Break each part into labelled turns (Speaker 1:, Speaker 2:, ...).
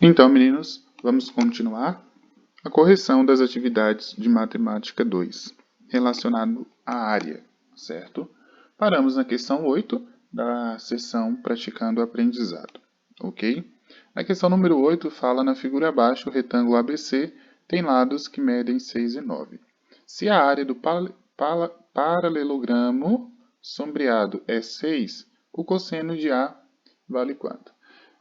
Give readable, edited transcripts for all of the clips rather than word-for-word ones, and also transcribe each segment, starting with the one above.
Speaker 1: Então, meninos, vamos continuar a correção das atividades de Matemática 2, relacionado à área, certo? Paramos na questão 8 da seção Praticando o Aprendizado, ok? A questão número 8 fala na figura abaixo, o retângulo ABC tem lados que medem 6 e 9. Se a área do paralelogramo sombreado é 6, o cosseno de A vale quanto?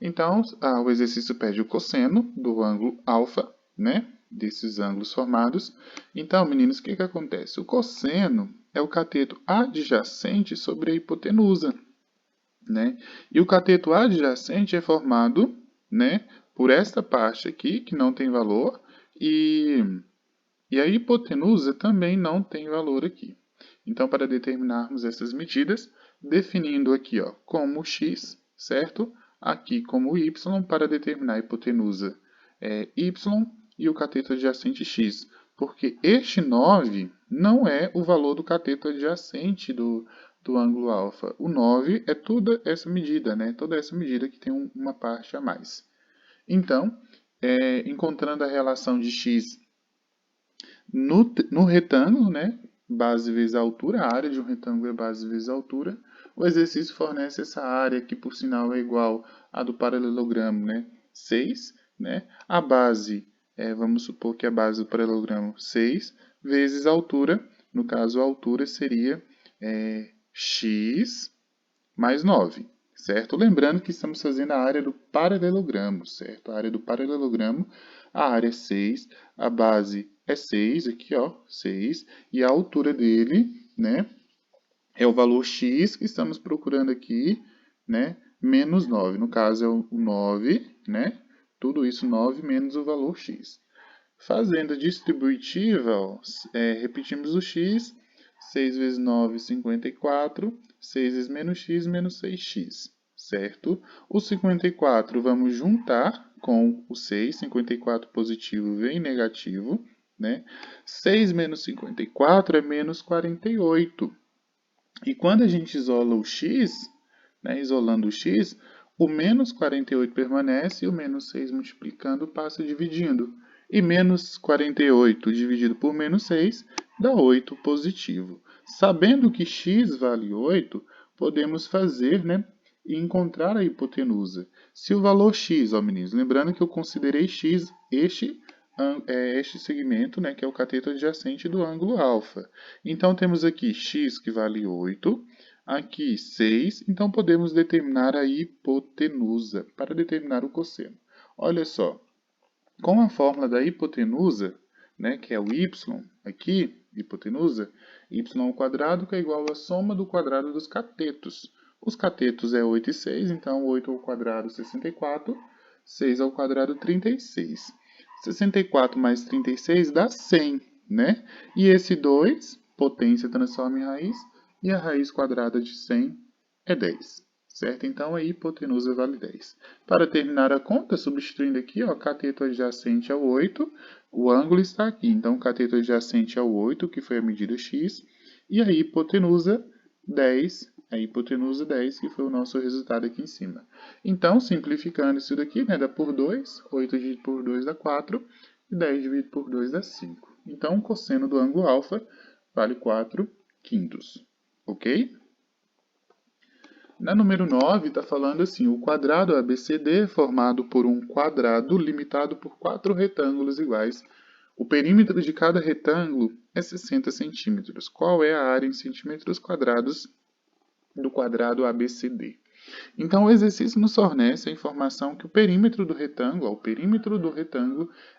Speaker 1: Então, o exercício pede o cosseno do ângulo alfa, né? Desses ângulos formados. Então, meninos, o que acontece? O cosseno é o cateto adjacente sobre a hipotenusa, né? E o cateto adjacente é formado, né, por esta parte aqui, que não tem valor, e a hipotenusa também não tem valor aqui. Então, para determinarmos essas medidas, definindo aqui como x, certo? Aqui como y, para determinar a hipotenusa y e o cateto adjacente x. Porque este 9 não é o valor do cateto adjacente do ângulo alfa. O 9 é toda essa medida, né? Toda essa medida que tem uma parte a mais. Então, encontrando a relação de x no retângulo, né? Base vezes a altura, a área de um retângulo é base vezes a altura. O exercício fornece essa área, que por sinal é igual à do paralelogramo, né? 6, né? A base, vamos supor que a base do paralelogramo 6, vezes a altura, no caso a altura seria x mais 9, certo? Lembrando que estamos fazendo a área do paralelogramo, certo? A área do paralelogramo, a área é 6, a base é 6, aqui, 6, e a altura dele, né, é o valor x que estamos procurando aqui, né, menos 9. No caso, é o 9, né, tudo isso 9 menos o valor x. Fazendo distributiva, repetimos o x, 6 vezes 9, 54, 6 vezes menos x, menos 6x, certo? O 54 vamos juntar com o 6, 54 positivo vem negativo, né? 6 menos 54 é menos 48. E quando a gente isola o x, né, isolando o x, o menos 48 permanece e o menos 6 multiplicando passa dividindo. E menos 48 dividido por menos 6 dá 8 positivo. Sabendo que x vale 8, podemos fazer, né, e encontrar a hipotenusa. Se o valor x, meninos, lembrando que eu considerei x este segmento, né, que é o cateto adjacente do ângulo alfa. Então, temos aqui x que vale 8, aqui 6, então podemos determinar a hipotenusa para determinar o cosseno. Olha só, com a fórmula da hipotenusa, né, que é o y, aqui, hipotenusa, y² que é igual à soma do quadrado dos catetos. Os catetos é 8 e 6, então 8 ao quadrado 64, 6 ao quadrado 36. 64 mais 36 dá 100, né? E esse 2, potência transforma em raiz, e a raiz quadrada de 100 é 10. Certo? Então, a hipotenusa vale 10. Para terminar a conta, substituindo aqui, cateto adjacente ao 8, o ângulo está aqui. Então, cateto adjacente ao 8, que foi a medida x, e a hipotenusa 10, que foi o nosso resultado aqui em cima. Então, simplificando isso daqui, né, dá por 2, 8 dividido por 2 dá 4, e 10 dividido por 2 dá 5. Então, o cosseno do ângulo alfa vale 4/5. Ok? Na número 9, está falando assim, o quadrado ABCD é formado por um quadrado limitado por 4 retângulos iguais. O perímetro de cada retângulo é 60 centímetros. Qual é a área em centímetros quadrados do quadrado ABCD? Então, o exercício nos fornece a informação que o perímetro do retângulo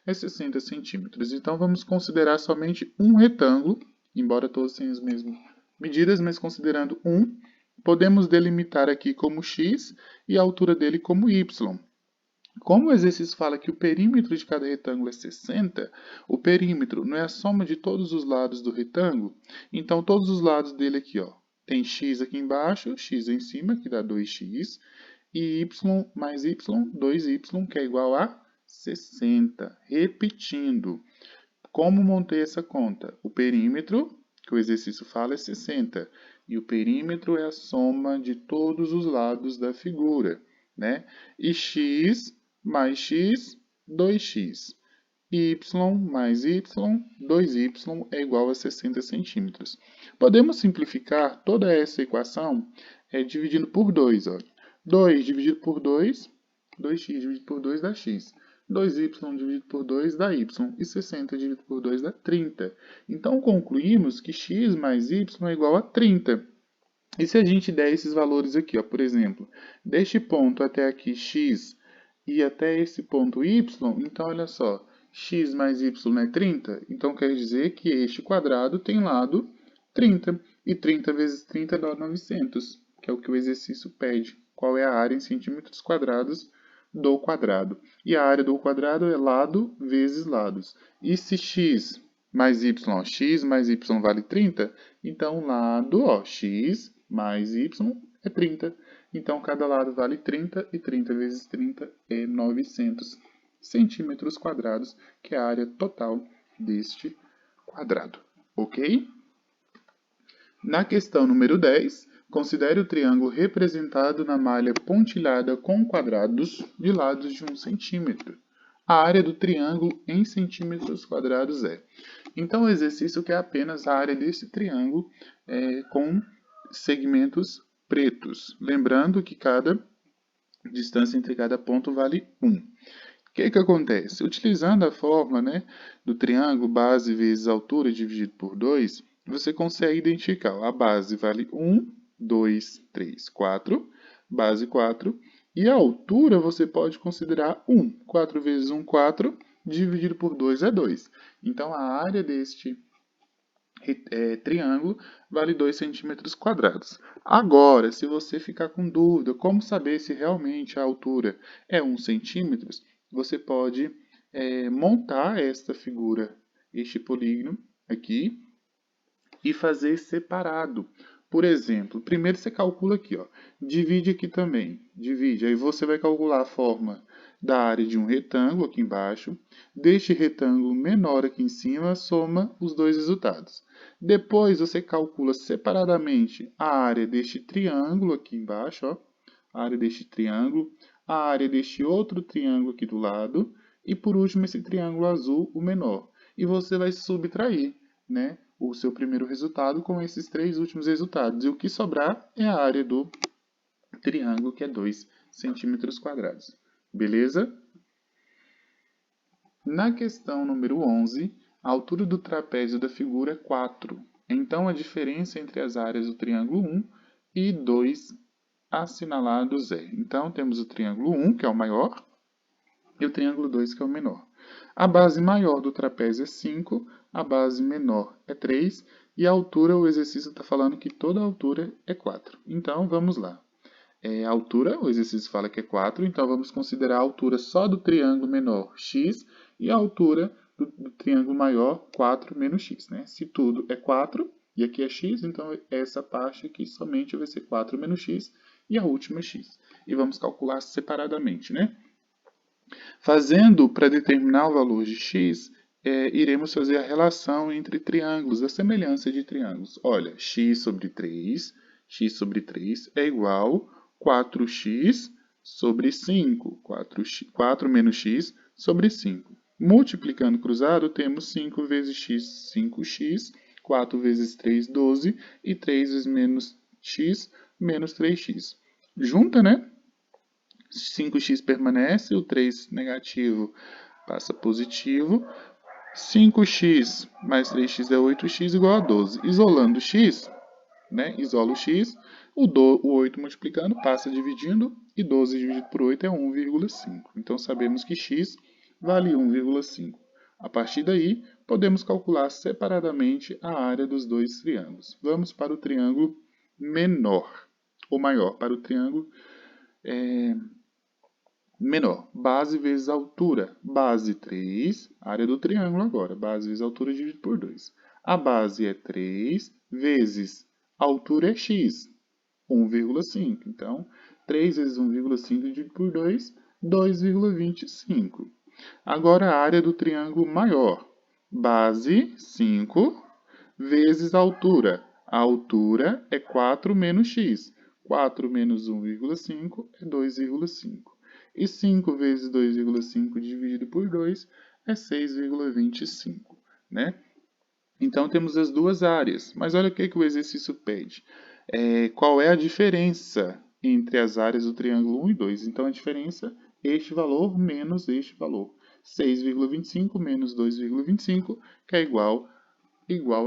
Speaker 1: é 60 centímetros. Então, vamos considerar somente um retângulo, embora todos tenham as mesmas medidas, mas considerando um, podemos delimitar aqui como x e a altura dele como y. Como o exercício fala que o perímetro de cada retângulo é 60, o perímetro não é a soma de todos os lados do retângulo, então todos os lados dele aqui, tem x aqui embaixo, x em cima, que dá 2x, e y mais y, 2y, que é igual a 60. Repetindo, como montei essa conta? O perímetro, que o exercício fala, é 60. E o perímetro é a soma de todos os lados da figura, né? E x mais x, 2x. Y mais y, 2y é igual a 60 centímetros. Podemos simplificar toda essa equação dividindo por 2. Olha. 2 dividido por 2, 2x dividido por 2 dá x. 2y dividido por 2 dá y. E 60 dividido por 2 dá 30. Então, concluímos que x mais y é igual a 30. E se a gente der esses valores aqui, ó, por exemplo, deste ponto até aqui x e até esse ponto y, então olha só, x mais y é 30, então quer dizer que este quadrado tem lado 30, e 30 vezes 30 dá 900, que é o que o exercício pede. Qual é a área em centímetros quadrados do quadrado? E a área do quadrado é lado vezes lados. E se x mais y, ó, x mais y vale 30, então lado, ó, x mais y é 30. Então, cada lado vale 30, e 30 vezes 30 é 900 centímetros quadrados, que é a área total deste quadrado. Ok? Na questão número 10, considere o triângulo representado na malha pontilhada com quadrados de lados de 1 centímetro. A área do triângulo em centímetros quadrados é. Então, o exercício quer apenas a área desse triângulo com segmentos pretos. Lembrando que cada distância entre cada ponto vale 1. O que acontece? Utilizando a fórmula do triângulo base vezes altura dividido por 2, você consegue identificar. A base vale 1, 2, 3, 4, base 4. E a altura você pode considerar 1. 4 vezes 1, 4, dividido por 2 é 2. Então, a área deste triângulo vale 2 centímetros quadrados. Agora, se você ficar com dúvida como saber se realmente a altura é 1 centímetro, você pode montar esta figura, este polígono aqui, e fazer separado. Por exemplo, primeiro você calcula aqui, ó, divide aqui também, divide, aí você vai calcular a forma da área de um retângulo aqui embaixo, deste retângulo menor aqui em cima, soma os dois resultados. Depois você calcula separadamente a área deste triângulo aqui embaixo, ó, a área deste triângulo, a área deste outro triângulo aqui do lado, e por último esse triângulo azul, o menor. E você vai subtrair, o seu primeiro resultado com esses três últimos resultados. E o que sobrar é a área do triângulo, que é 2 centímetros quadrados. Beleza? Na questão número 11, a altura do trapézio da figura é 4. Então, a diferença entre as áreas do triângulo 1 e 2 assinalados é. Então, temos o triângulo 1, que é o maior, e o triângulo 2, que é o menor. A base maior do trapézio é 5, a base menor é 3, e a altura, o exercício está falando que toda a altura é 4. Então, vamos lá. A altura, o exercício fala que é 4, então vamos considerar a altura só do triângulo menor, x, e a altura do triângulo maior, 4 menos x. Se tudo é 4, e aqui é x, então essa parte aqui somente vai ser 4 menos x, e a última é x. E vamos calcular separadamente, Fazendo para determinar o valor de x, iremos fazer a relação entre triângulos, a semelhança de triângulos. Olha, x sobre 3 é igual a 4x sobre 5. 4 menos x sobre 5. Multiplicando cruzado, temos 5 vezes x, 5x, 4 vezes 3, 12, e 3 vezes menos x, menos 3x. Junta, 5x permanece, o 3 negativo passa positivo. 5x mais 3x é 8x igual a 12. Isolando x, isola o x, o 8 multiplicando passa dividindo, e 12 dividido por 8 é 1,5. Então, sabemos que x vale 1,5. A partir daí, podemos calcular separadamente a área dos dois triângulos. Vamos para o triângulo menor, ou maior, para o triângulo menor. Base vezes altura. Base 3, área do triângulo agora. Base vezes altura dividido por 2. A base é 3 vezes altura é x, 1,5. Então, 3 vezes 1,5 dividido por 2, 2,25. Agora a área do triângulo maior. Base 5 vezes altura. A altura é 4 menos x. 4 menos 1,5 é 2,5. E 5 vezes 2,5 dividido por 2 é 6,25, né? Então, temos as duas áreas. Mas olha o que o exercício pede. Qual é a diferença entre as áreas do triângulo 1 e 2? Então, a diferença é este valor menos este valor. 6,25 menos 2,25, que é igual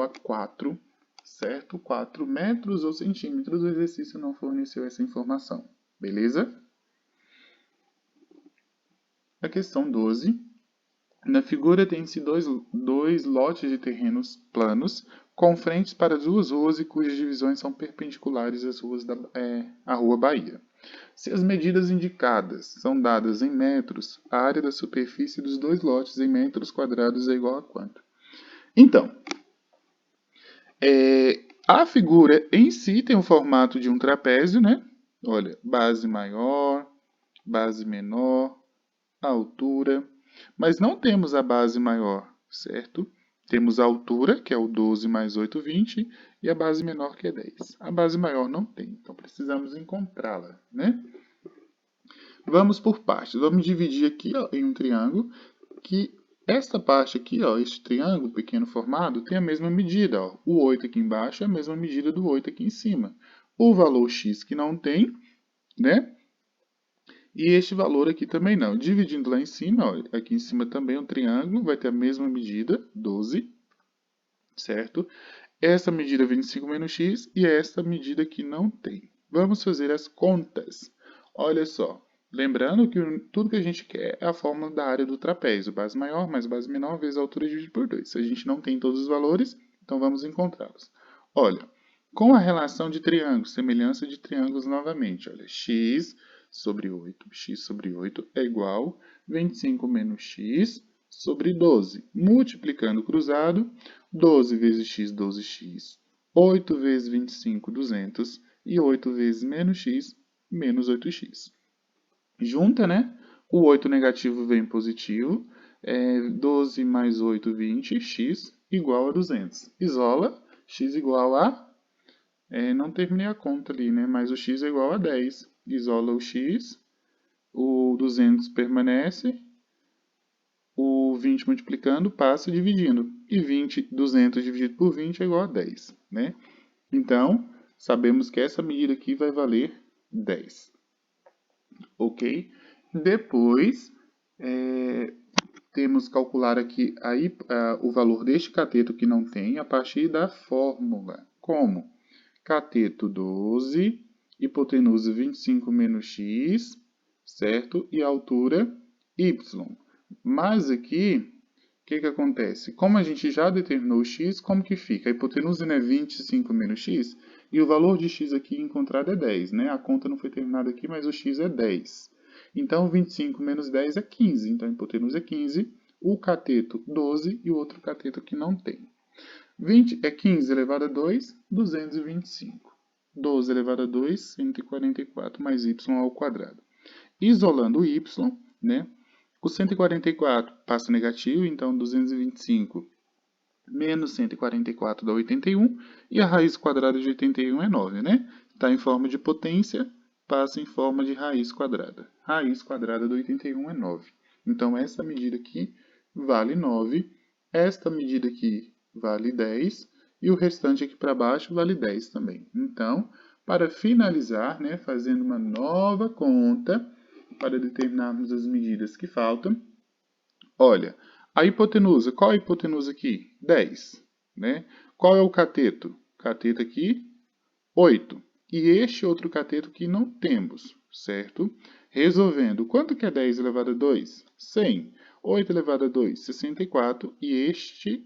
Speaker 1: a 4, certo? 4 metros ou centímetros. O exercício não forneceu essa informação. Beleza? A questão 12. Na figura tem-se dois lotes de terrenos planos, com frentes para duas ruas e cujas divisões são perpendiculares à Rua Bahia. Se as medidas indicadas são dadas em metros, a área da superfície dos dois lotes em metros quadrados é igual a quanto? Então, a figura em si tem o formato de um trapézio, né? Olha, base maior, base menor, altura, mas não temos a base maior, certo? Temos a altura, que é o 12 mais 8, 20, e a base menor, que é 10. A base maior não tem, então precisamos encontrá-la, né? Vamos por partes. Vamos dividir aqui em um triângulo, que esta parte aqui, este triângulo pequeno formado, tem a mesma medida. O 8 aqui embaixo é a mesma medida do 8 aqui em cima. O valor x que não tem, né? E este valor aqui também não. Dividindo lá em cima, olha, aqui em cima também um triângulo, vai ter a mesma medida, 12, certo? Essa medida 25 menos x e esta medida que não tem. Vamos fazer as contas. Olha só, lembrando que tudo que a gente quer é a fórmula da área do trapézio. Base maior mais base menor vezes a altura dividido por 2. Se a gente não tem todos os valores, então vamos encontrá-los. Olha, com a relação de triângulos, semelhança de triângulos novamente. Olha, x sobre 8 é igual a 25 menos x sobre 12. Multiplicando cruzado, 12 vezes x, 12x. 8 vezes 25, 200. E 8 vezes menos x, menos 8x. Junta, né? O 8 negativo vem positivo. 12 mais 8, 20. X igual a 200. Isola, x igual a... não terminei a conta ali, né? Mas o x é igual a 10. Isola o x. O 200 permanece. O 20 multiplicando passa dividindo. E 200 dividido por 20 é igual a 10. Né? Então, sabemos que essa medida aqui vai valer 10. Ok? Depois, temos que calcular aqui o valor deste cateto que não tem a partir da fórmula. Como? Cateto 12, hipotenusa 25 menos x, certo? E altura y. Mas aqui, o que acontece? Como a gente já determinou o x, como que fica? A hipotenusa é 25 menos x, e o valor de x aqui encontrado é 10, né? A conta não foi terminada aqui, mas o x é 10. Então, 25 menos 10 é 15. Então, a hipotenusa é 15, o cateto 12 e o outro cateto que não tem. 20 é 15 elevado a 2, 225. 12 elevado a 2, 144, mais y ao quadrado. Isolando o y, né? O 144 passa negativo, então 225 menos 144 dá 81, e a raiz quadrada de 81 é 9, né? Está em forma de potência, passa em forma de raiz quadrada. Raiz quadrada de 81 é 9. Então, essa medida aqui vale 9, esta medida aqui vale 10, e o restante aqui para baixo vale 10 também. Então, para finalizar, né, fazendo uma nova conta, para determinarmos as medidas que faltam, olha, a hipotenusa, qual é a hipotenusa aqui? 10, né? Qual é o cateto? Cateto aqui, 8. E este outro cateto que não temos, certo? Resolvendo, quanto que é 10 elevado a 2? 100. 8 elevado a 2, 64. E este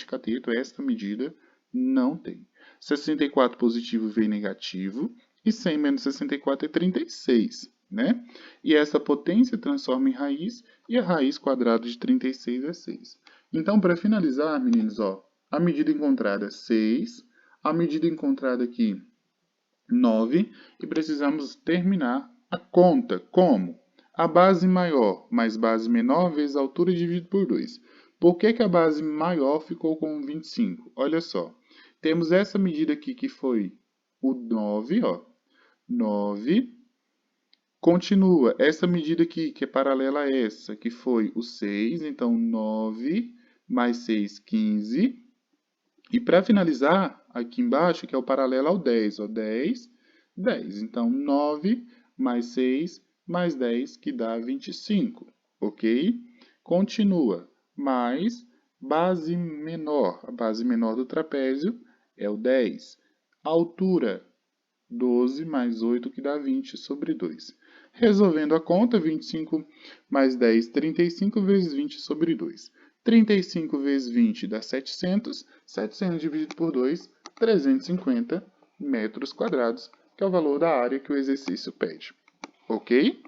Speaker 1: cateto, esta medida, não tem. 64 positivo vem negativo. E 100 menos 64 é 36. Né? E essa potência transforma em raiz, e a raiz quadrada de 36 é 6. Então, para finalizar, meninos, a medida encontrada é 6, a medida encontrada aqui 9, e precisamos terminar a conta. Como? A base maior mais base menor vezes a altura dividido por 2. Por que a base maior ficou com 25? Olha só, temos essa medida aqui que foi o 9, 9, Continua, essa medida aqui, que é paralela a essa, que foi o 6, então 9 mais 6, 15. E para finalizar, aqui embaixo, que é o paralelo ao 10, ó, 10, 10. Então, 9 mais 6 mais 10, que dá 25, ok? Continua, mais base menor. A base menor do trapézio é o 10. Altura, 12 mais 8, que dá 20 sobre 2. Resolvendo a conta, 25 mais 10, 35 vezes 20 sobre 2. 35 vezes 20 dá 700. 700 dividido por 2, 350 metros quadrados, que é o valor da área que o exercício pede. Ok?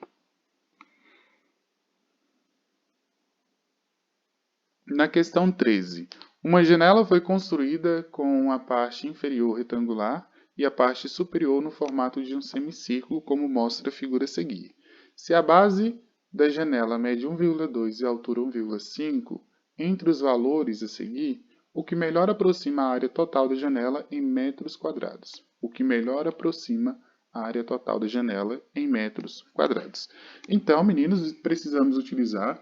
Speaker 1: Na questão 13, uma janela foi construída com a parte inferior retangular e a parte superior no formato de um semicírculo, como mostra a figura a seguir. Se a base da janela mede 1,2 e a altura 1,5, entre os valores a seguir, o que melhor aproxima a área total da janela em metros quadrados. O que melhor aproxima a área total da janela em metros quadrados. Então, meninos, precisamos utilizar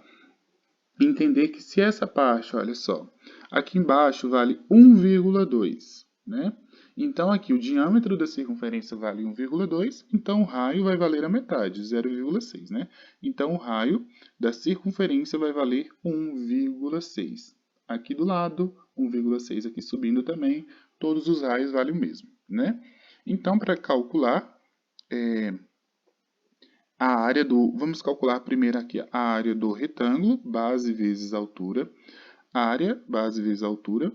Speaker 1: entender que se essa parte, olha só, aqui embaixo vale 1,2, né? Então aqui o diâmetro da circunferência vale 1,2, então o raio vai valer a metade, 0,6, né? Então o raio da circunferência vai valer 1,6. Aqui do lado, 1,6 aqui subindo também, todos os raios valem o mesmo, né? Então para calcular, a área do, vamos calcular primeiro aqui a área do retângulo, base vezes altura. Área, base vezes altura.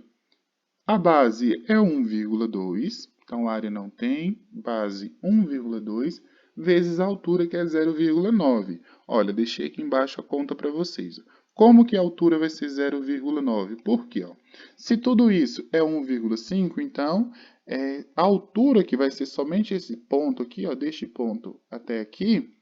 Speaker 1: A base é 1,2, então a área não tem, base 1,2, vezes a altura, que é 0,9. Olha, deixei aqui embaixo a conta para vocês. Como que a altura vai ser 0,9? Por quê? Se tudo isso é 1,5, então a altura, que vai ser somente esse ponto aqui, ó, deste ponto até aqui,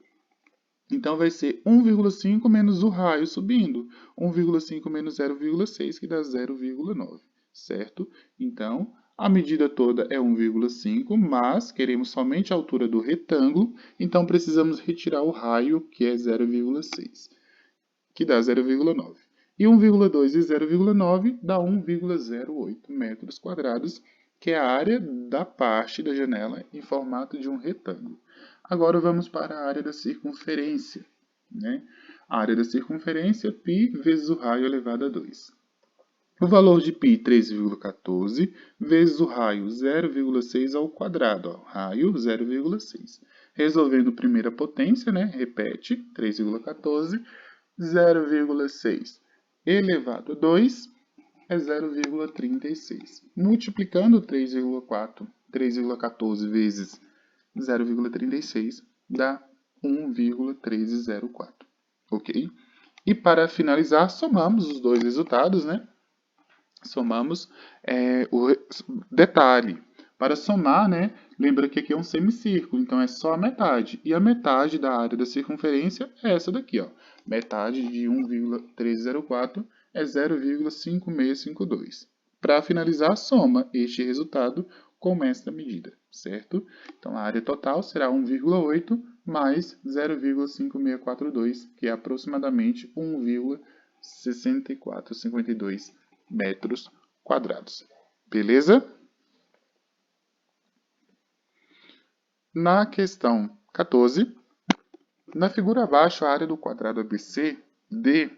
Speaker 1: então vai ser 1,5 menos o raio subindo. 1,5 menos 0,6, que dá 0,9, certo? Então, a medida toda é 1,5, mas queremos somente a altura do retângulo, então precisamos retirar o raio, que é 0,6, que dá 0,9. E 1,2 e 0,9 dá 1,08 metros quadrados, que é a área da parte da janela em formato de um retângulo. Agora vamos para a área da circunferência, né? A área da circunferência, π vezes o raio elevado a 2. O valor de π, 3,14, vezes o raio, 0,6 ao quadrado. Ó, raio, 0,6. Resolvendo primeira potência, né? Repete, 3,14, 0,6 elevado a 2 é 0,36. Multiplicando 3,14 vezes 0,36 dá 1,1304, ok? E para finalizar, somamos os dois resultados, né? Somamos o detalhe. Para somar, né? Lembra que aqui é um semicírculo, então é só a metade. E a metade da área da circunferência é essa daqui, ó. Metade de 1,1304 é 0,5652. Para finalizar, soma este resultado com esta medida, certo? Então, a área total será 1,8 mais 0,5642, que é aproximadamente 1,6452 metros quadrados. Beleza? Na questão 14, na figura abaixo, a área do quadrado ABC, D,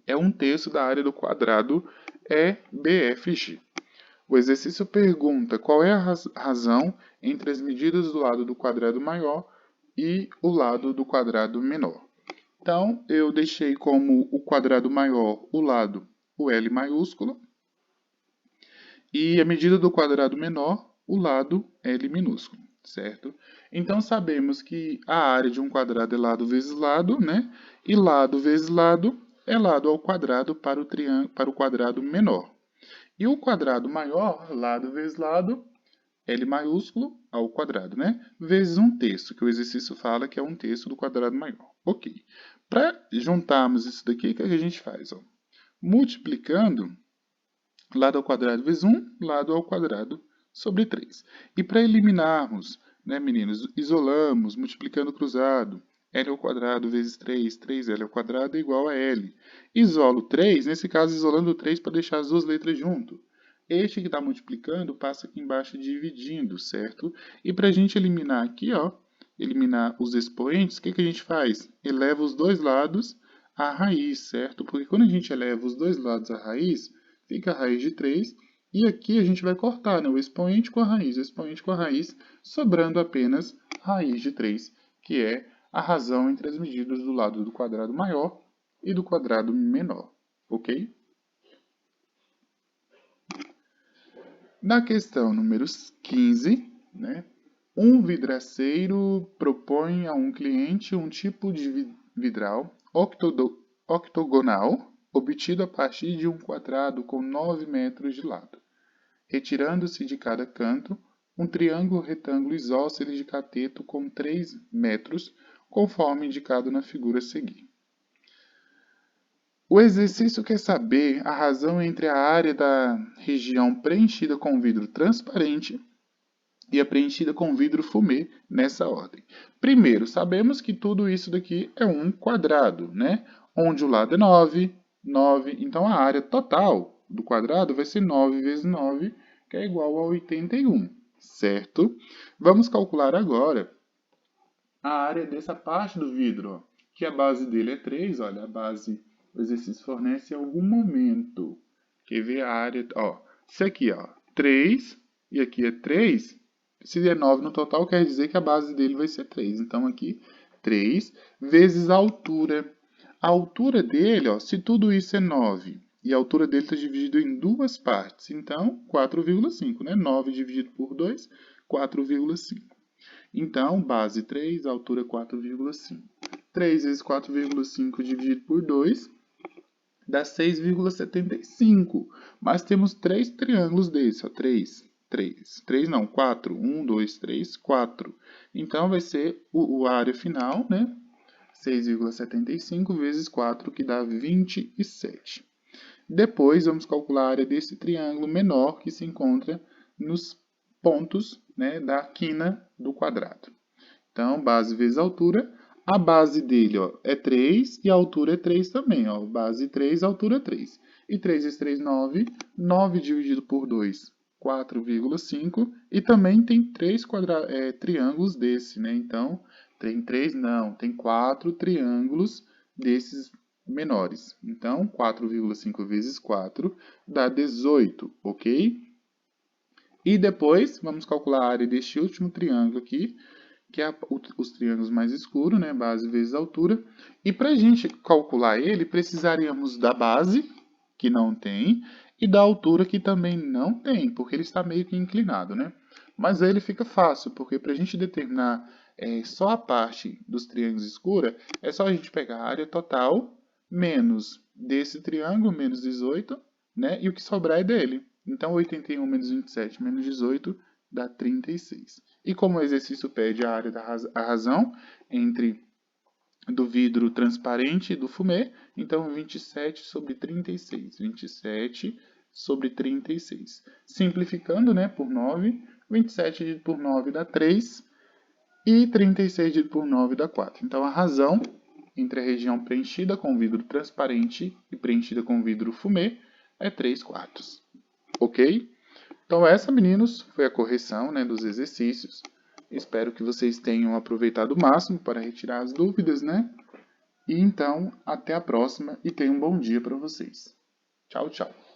Speaker 1: é 1/3 da área do quadrado EBFG. O exercício pergunta qual é a razão entre as medidas do lado do quadrado maior e o lado do quadrado menor. Então, eu deixei como o quadrado maior o lado, o L maiúsculo, e a medida do quadrado menor, o lado L minúsculo, certo? Então, sabemos que a área de um quadrado é lado vezes lado, né? E lado vezes lado é lado ao quadrado para o quadrado menor. E o quadrado maior, lado vezes lado, L maiúsculo ao quadrado, né? Vezes 1/3, que o exercício fala que é 1/3 do quadrado maior. Ok. Para juntarmos isso daqui, o que a gente faz? Ó? Multiplicando lado ao quadrado vezes 1, lado ao quadrado sobre 3. E para eliminarmos, né, meninos, isolamos, multiplicando cruzado. L ao quadrado vezes 3, 3L ao quadrado é igual a L. Isolo 3, nesse caso isolando 3 para deixar as duas letras junto. Este que está multiplicando passa aqui embaixo dividindo, certo? E para a gente eliminar aqui, ó, eliminar os expoentes, o que, que a gente faz? Eleva os dois lados à raiz, certo? Porque quando a gente eleva os dois lados à raiz, fica a raiz de 3. E aqui a gente vai cortar, né, o expoente com a raiz, sobrando apenas raiz de 3, que é a razão entre as medidas do lado do quadrado maior e do quadrado menor, ok? Na questão número 15, né, um vidraceiro propõe a um cliente um tipo de vidral octogonal obtido a partir de um quadrado com 9 metros de lado, retirando-se de cada canto um triângulo retângulo isósceles de cateto com 3 metros, conforme indicado na figura a seguir. O exercício quer saber a razão entre a área da região preenchida com vidro transparente e a preenchida com vidro fumê nessa ordem. Primeiro, sabemos que tudo isso daqui é um quadrado, né? Onde o lado é 9, 9. Então, a área total do quadrado vai ser 9 vezes 9, que é igual a 81, certo? Vamos calcular agora a área dessa parte do vidro, ó, que a base dele é 3, olha, a base o exercício fornece em algum momento. Quer ver a área, ó, isso aqui, ó, 3 e aqui é 3, se é 9 no total, quer dizer que a base dele vai ser 3. Então, aqui, 3 vezes a altura. A altura dele, ó, se tudo isso é 9, e a altura dele está dividido em duas partes, então, 4,5, né? 9 dividido por 2, 4,5. Então, base 3, altura 4,5. 3 vezes 4,5 dividido por 2 dá 6,75. Mas temos 3 triângulos desses, ó, 3. 3 não, 4. 1, 2, 3, 4. Então, vai ser a área final, né? 6,75 vezes 4, que dá 27. Depois, vamos calcular a área desse triângulo menor que se encontra nos pontos, né, da quina do quadrado. Então, base vezes altura. A base dele, ó, é 3 e a altura é 3 também. Ó, base 3, altura 3. E 3 vezes 3, 9. 9 dividido por 2, 4,5. E também tem 3 triângulos desse, né? Então, tem 3 não, tem 4 triângulos desses menores. Então, 4,5 vezes 4 dá 18, ok? E depois, vamos calcular a área deste último triângulo aqui, que é os triângulos mais escuros, né? Base vezes altura. E para a gente calcular ele, precisaríamos da base, que não tem, e da altura, que também não tem, porque ele está meio que inclinado, né? Mas aí ele fica fácil, porque para a gente determinar só a parte dos triângulos escura, é só a gente pegar a área total, menos desse triângulo, menos 18, né? E o que sobrar é dele. Então, 81 menos 27 menos 18 dá 36. E como o exercício pede a área a razão entre do vidro transparente e do fumê, então 27 sobre 36. 27 sobre 36. Simplificando, né, por 9, 27 dividido por 9 dá 3 e 36 dividido por 9 dá 4. Então, a razão entre a região preenchida com vidro transparente e preenchida com vidro fumê é 3 quartos. Ok? Então, essa, meninos, foi a correção, né, dos exercícios. Espero que vocês tenham aproveitado o máximo para retirar as dúvidas, né? E então, até a próxima e tenham um bom dia para vocês. Tchau, tchau.